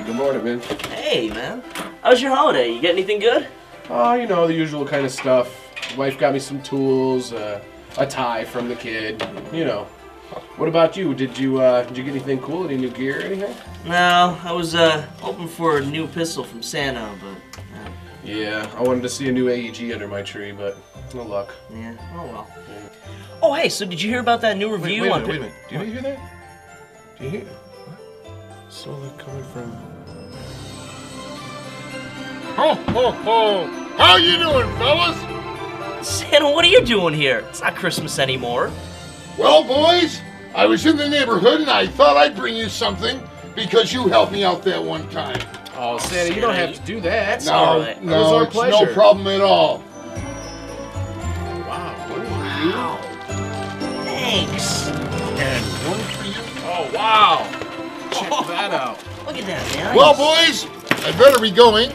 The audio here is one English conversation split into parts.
Good morning, man. Hey, man. How was your holiday? You get anything good? Oh, you know, the usual kind of stuff. Wife got me some tools, a tie from the kid, you know. What about you? Did you get anything cool? Any new gear or anything? No, I was hoping for a new pistol from Santa, but... Yeah, I wanted to see a new AEG under my tree, but no luck. Yeah, oh well. Yeah. Oh, hey, so did you hear about that new review wait on... Wait a minute. Do you hear that? Do you hear? What? Solar coming from... Ho, ho, ho! How you doing, fellas? Santa, what are you doing here? It's not Christmas anymore. Well, boys, I was in the neighborhood and I thought I'd bring you something because you helped me out that one time. Oh, Santa, you don't have to do that. No, That no, was our it's pleasure. no problem at all. Wow, what are you? Wow. Thanks. And one for you. Oh, wow. Check that out. Look at that, man. Well, boys, I better be going.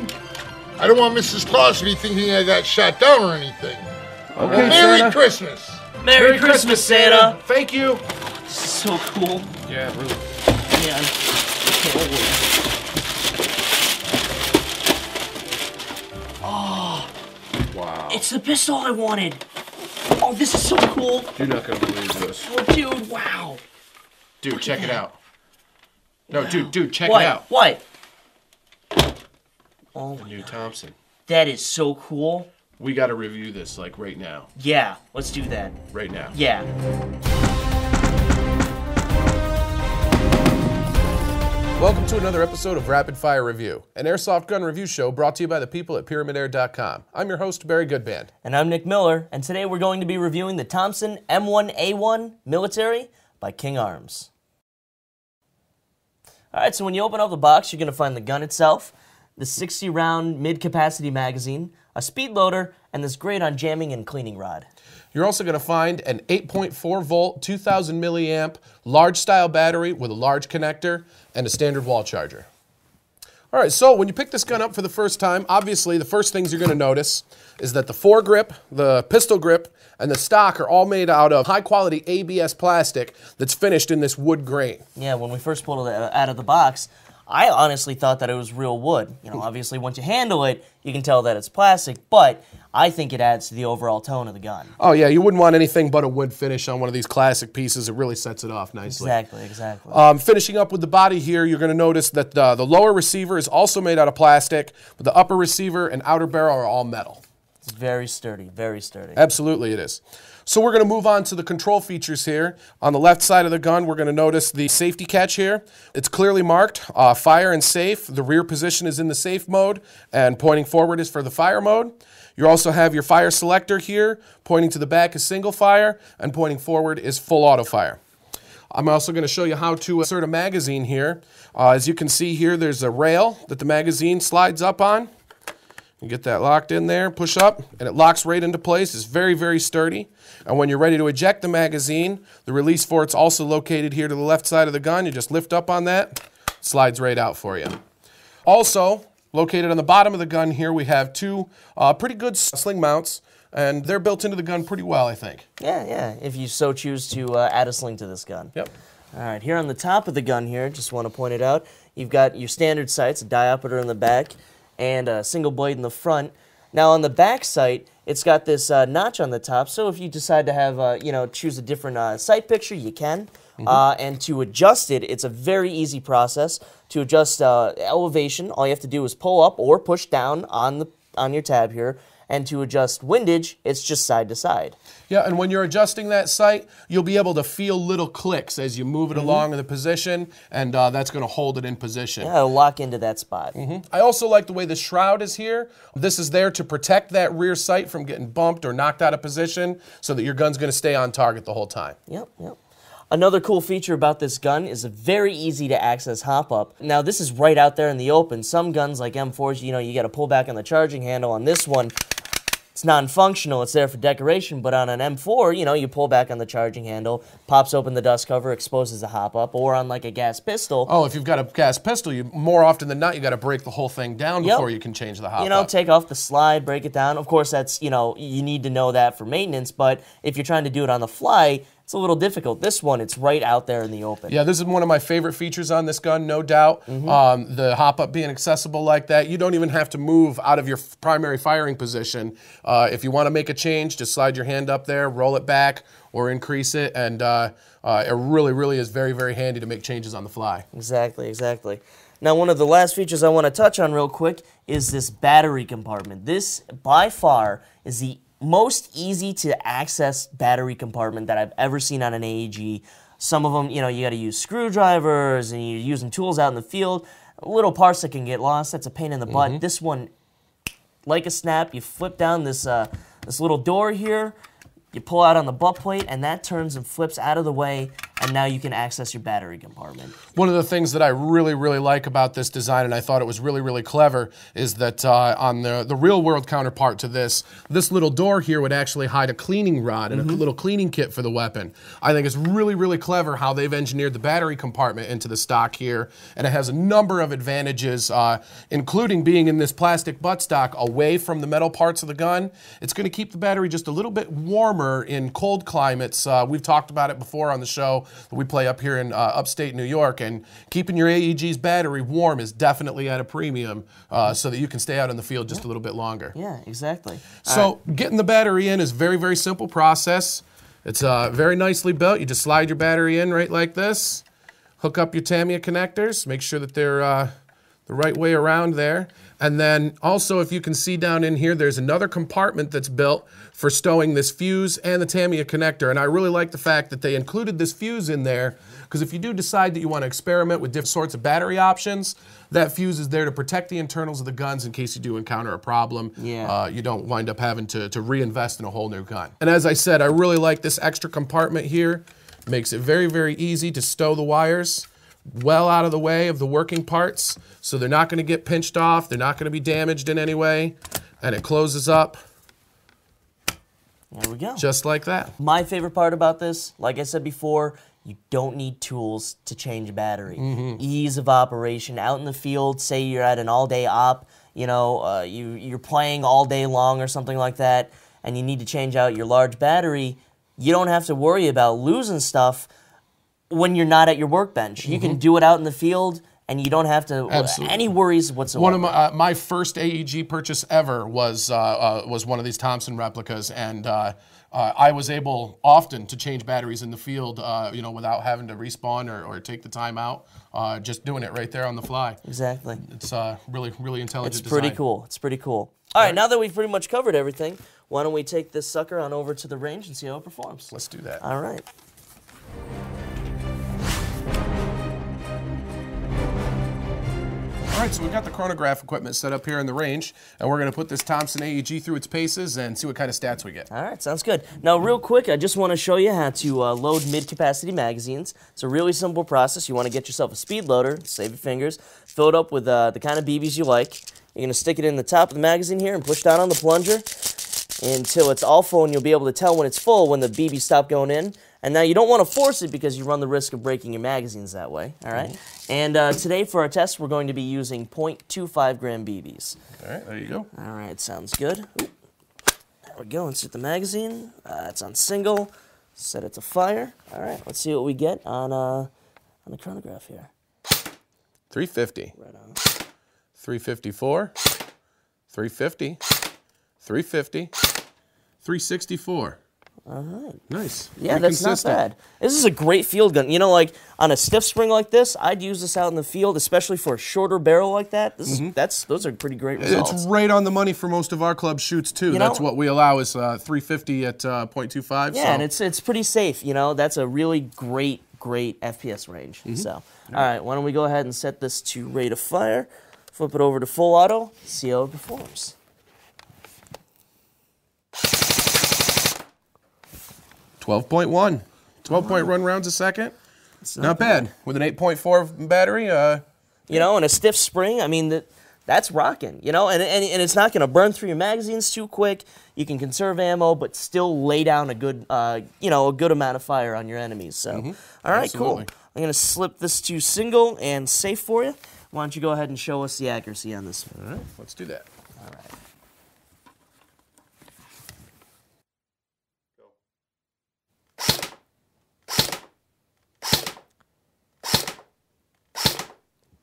I don't want Mrs. Claus to be thinking I got shot down or anything. Okay, Well, Merry Santa. Christmas. Merry Christmas, Santa. Thank you. This is so cool. Yeah, really. Man. Oh, Wow. it's the pistol I wanted. Oh, this is so cool. You're not gonna believe this. Oh, dude, wow. Dude, check it out. No, dude, check What? it out. What? Oh, my New God. Thompson. That is so cool. We gotta review this, like, right now. Yeah, let's do that. Right now. Yeah. Welcome to another episode of Rapid Fire Review, an airsoft gun review show brought to you by the people at PyramidAir.com. I'm your host, Barry Goodband. And I'm Nick Miller, and today we're going to be reviewing the Thompson M1A1 Military by King Arms. Alright, so when you open up the box, you're going to find the gun itself, the 60-round mid-capacity magazine, a speed loader, and this grade on jamming and cleaning rod. You're also going to find an 8.4 volt, 2000 milliamp, large style battery with a large connector and a standard wall charger. All right, so when you pick this gun up for the first time, obviously the first things you're going to notice is that the foregrip, the pistol grip, and the stock are all made out of high quality ABS plastic that's finished in this wood grain. Yeah, when we first pulled it out of the box, I honestly thought that it was real wood. You know, obviously once you handle it, you can tell that it's plastic, but I think it adds to the overall tone of the gun. Oh yeah, you wouldn't want anything but a wood finish on one of these classic pieces. It really sets it off nicely. Exactly. Finishing up with the body here, you're going to notice that the lower receiver is also made out of plastic, but the upper receiver and outer barrel are all metal. It's very sturdy, very sturdy. Absolutely it is. So we're going to move on to the control features here. On the left side of the gun, we're going to notice the safety catch here. It's clearly marked, fire and safe. The rear position is in the safe mode, and pointing forward is for the fire mode. You also have your fire selector here. Pointing to the back is single fire, and pointing forward is full auto fire. I'm also going to show you how to insert a magazine here. As you can see here, there's a rail that the magazine slides up on. You get that locked in there, push up, and it locks right into place. It's very, very sturdy. And when you're ready to eject the magazine, the release for it's also located here to the left side of the gun. You just lift up on that, slides right out for you. Also, located on the bottom of the gun here, we have two pretty good sling mounts, and they're built into the gun pretty well, I think. Yeah, if you so choose to add a sling to this gun. Yep. All right, here on the top of the gun here, just want to point it out, you've got your standard sights, a diopter in the back, and a single blade in the front. Now on the back sight, it's got this notch on the top, so if you decide to have, choose a different sight picture, you can. And to adjust it, it's a very easy process. To adjust elevation, all you have to do is pull up or push down on your tab here. And to adjust windage, it's just side to side. Yeah, and when you're adjusting that sight, you'll be able to feel little clicks as you move it along in the position, and that's going to hold it in position. Yeah, it'll lock into that spot. I also like the way the shroud is here. This is there to protect that rear sight from getting bumped or knocked out of position so that your gun's going to stay on target the whole time. Yep. Another cool feature about this gun is a very easy to access hop-up. Now this is right out there in the open. Some guns like M4s, you got to pull back on the charging handle. On this one, it's non-functional, it's there for decoration, but on an M4, you pull back on the charging handle, pops open the dust cover, exposes a hop-up, or on like a gas pistol. Oh, if you've got a gas pistol, more often than not, you got to break the whole thing down before you can change the hop-up. Take off the slide, break it down. Of course, that's, you need to know that for maintenance, but if you're trying to do it on the fly, it's a little difficult. This one, it's right out there in the open. Yeah, this is one of my favorite features on this gun, no doubt. The hop-up being accessible like that, you don't even have to move out of your primary firing position. If you want to make a change, just slide your hand up there, roll it back, or increase it, and it really, really is very, very handy to make changes on the fly. Exactly, exactly. Now, one of the last features I want to touch on real quick is this battery compartment. This, by far, is the most easy to access battery compartment that I've ever seen on an AEG. Some of them, you know, you got to use screwdrivers and you're using tools out in the field. Little parts that can get lost, that's a pain in the butt. This one, like a snap, you flip down this, this little door here, you pull out on the butt plate, and that turns and flips out of the way, and now you can access your battery compartment. One of the things that I really, really like about this design, and I thought it was really, really clever, is that on the real-world counterpart to this little door here would actually hide a cleaning rod and a little cleaning kit for the weapon. I think it's really, really clever how they've engineered the battery compartment into the stock here, and it has a number of advantages, including being in this plastic buttstock away from the metal parts of the gun. It's going to keep the battery just a little bit warmer in cold climates. We've talked about it before on the show. We play up here in upstate New York, and keeping your AEG's battery warm is definitely at a premium so that you can stay out in the field just a little bit longer. Yeah, exactly. So getting the battery in is a very, very simple process. It's very nicely built. You just slide your battery in right like this, hook up your Tamiya connectors, make sure that they're the right way around there. And then also, if you can see down in here, there's another compartment that's built for stowing this fuse and the Tamiya connector. And I really like the fact that they included this fuse in there, because if you do decide that you want to experiment with different sorts of battery options, that fuse is there to protect the internals of the guns in case you do encounter a problem. Yeah. You don't wind up having to reinvest in a whole new gun. And as I said, I really like this extra compartment here. Makes it very, very easy to stow the wires well out of the way of the working parts, so they're not going to get pinched off, they're not going to be damaged in any way, and it closes up There we go. just like that. My favorite part about this, like I said before, you don't need tools to change a battery. Ease of operation out in the field. Say you're at an all-day op, you know, you're playing all day long or something like that, and you need to change out your large battery. You don't have to worry about losing stuff when you're not at your workbench. You can do it out in the field, and you don't have to any worries whatsoever. One of my first AEG purchase ever was one of these Thompson replicas, and I was able often to change batteries in the field, you know, without having to respawn or take the time out. Just doing it right there on the fly. Exactly. It's really, really intelligent It's pretty design. cool. It's pretty cool. All right, now that we've pretty much covered everything, why don't we take this sucker on over to the range and see how it performs? Let's do that. All right. All right, so we've got the chronograph equipment set up here in the range, and we're going to put this Thompson AEG through its paces and see what kind of stats we get. All right, sounds good. Now, real quick, I just want to show you how to load mid-capacity magazines. It's a really simple process. You want to get yourself a speed loader, save your fingers, fill it up with the kind of BBs you like. You're going to stick it in the top of the magazine here and push down on the plunger until it's all full, and you'll be able to tell when it's full when the BBs stop going in. And now you don't want to force it because you run the risk of breaking your magazines that way, all right? And today for our test, we're going to be using 0.25 gram BBs. All right, there you go. All right, sounds good. Oop. There we go, insert the magazine. It's on single. Set it to fire. All right, let's see what we get on the chronograph here. 350. Right on. 354. 350. 350. 364. All right. Nice. Yeah, Pretty that's consistent. not bad. This is a great field gun. You know, like on a stiff spring like this, I'd use this out in the field, especially for a shorter barrel like that. This is those are pretty great results. It's right on the money for most of our club shoots too. You That's know- what we allow is 350 at 0.25. Yeah, so. and it's pretty safe. You know, that's a really great FPS range. So, all right, why don't we go ahead and set this to rate of fire, flip it over to full auto, see how it performs. 12.1. 12.1 rounds a second. Not bad. With an 8.4 battery. You know, and a stiff spring, I mean, that's rocking, you know, and it's not going to burn through your magazines too quick. You can conserve ammo, but still lay down a good, you know, a good amount of fire on your enemies. So, all right, Absolutely. cool. I'm going to slip this to single and safe for you. Why don't you go ahead and show us the accuracy on this one? All right, let's do that. All right.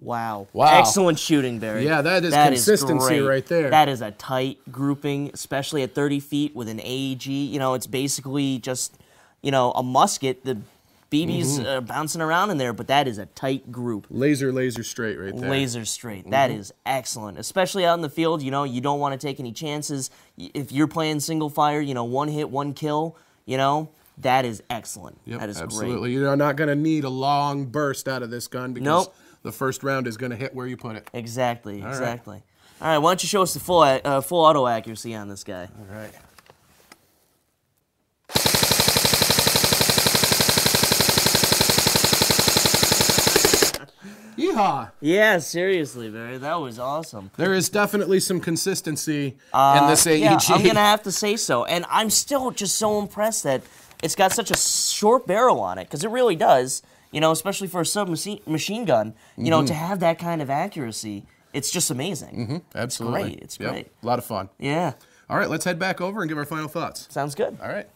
Wow. Wow. Excellent shooting, Barry. Yeah, that is consistency great. right there. That is a tight grouping, especially at 30 feet with an AEG. You know, it's basically just, you know, a musket. The BB's bouncing around in there, but that is a tight group. Laser straight right there. Laser straight. That is excellent. Especially out in the field, you know, you don't want to take any chances. If you're playing single fire, you know, 1 hit, 1 kill, you know, that is excellent. Yep, that is absolutely. great. You're not going to need a long burst out of this gun because Nope. the first round is going to hit where you put it. Exactly, exactly. All right, why don't you show us the full auto accuracy on this guy? All right. Yeehaw! Yeah, seriously, Barry, that was awesome. There is definitely some consistency in this AEG. Yeah, I'm going to have to say so. And I'm still just so impressed that it's got such a short barrel on it, because it really does, you know, especially for a submachine gun, you know, to have that kind of accuracy, it's just amazing. Absolutely. It's great. A lot of fun. Yeah. All right, let's head back over and give our final thoughts. Sounds good. All right.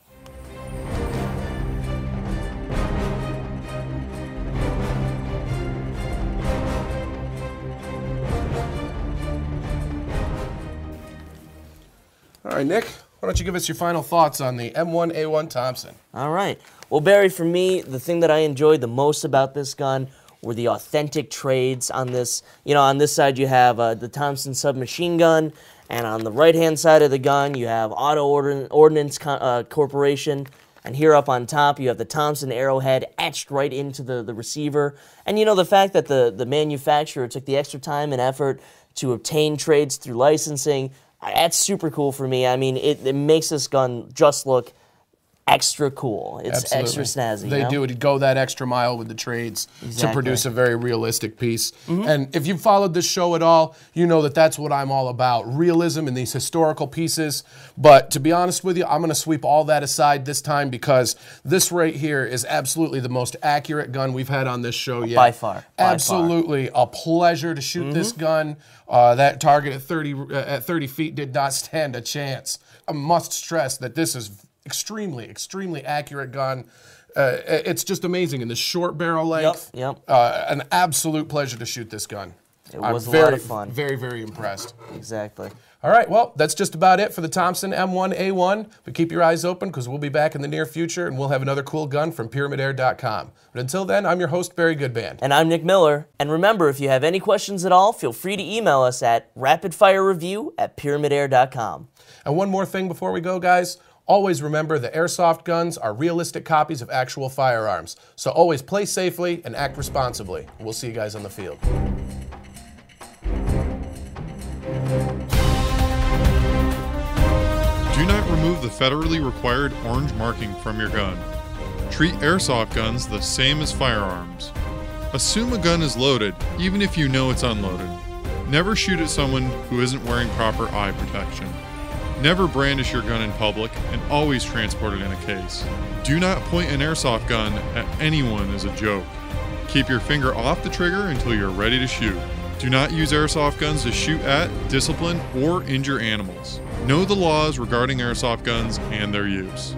All right, Nick, why don't you give us your final thoughts on the M1A1 Thompson? All right. Well, Barry, for me, the thing that I enjoyed the most about this gun were the authentic trades on this. You know, on this side you have the Thompson submachine gun, and on the right-hand side of the gun you have Auto Ordnance Corporation, and here up on top you have the Thompson arrowhead etched right into the receiver. And you know, the fact that the manufacturer took the extra time and effort to obtain trades through licensing, that's super cool for me. I mean, it makes this gun just look extra cool. It's Absolutely. extra snazzy. They do it. Go that extra mile with the trades to produce a very realistic piece. And if you've followed this show at all, you know that that's what I'm all about. Realism in these historical pieces. But to be honest with you, I'm going to sweep all that aside this time because this right here is absolutely the most accurate gun we've had on this show yet. By far. Absolutely a pleasure to shoot this gun. That target at 30 feet did not stand a chance. I must stress that this is extremely accurate gun. It's just amazing in the short barrel length. Yep. An absolute pleasure to shoot this gun. It was a lot of fun. Very impressed. Exactly. All right, well, that's just about it for the Thompson M1A1. But keep your eyes open because we'll be back in the near future and we'll have another cool gun from PyramidAir.com. But until then, I'm your host, Barry Goodband. And I'm Nick Miller. And remember, if you have any questions at all, feel free to email us at rapidfirereview@PyramidAir.com. And one more thing before we go, guys. Always remember that airsoft guns are realistic copies of actual firearms. So always play safely and act responsibly. We'll see you guys on the field. Do not remove the federally required orange marking from your gun. Treat airsoft guns the same as firearms. Assume a gun is loaded, even if you know it's unloaded. Never shoot at someone who isn't wearing proper eye protection. Never brandish your gun in public, and always transport it in a case. Do not point an airsoft gun at anyone as a joke. Keep your finger off the trigger until you're ready to shoot. Do not use airsoft guns to shoot at, discipline, or injure animals. Know the laws regarding airsoft guns and their use.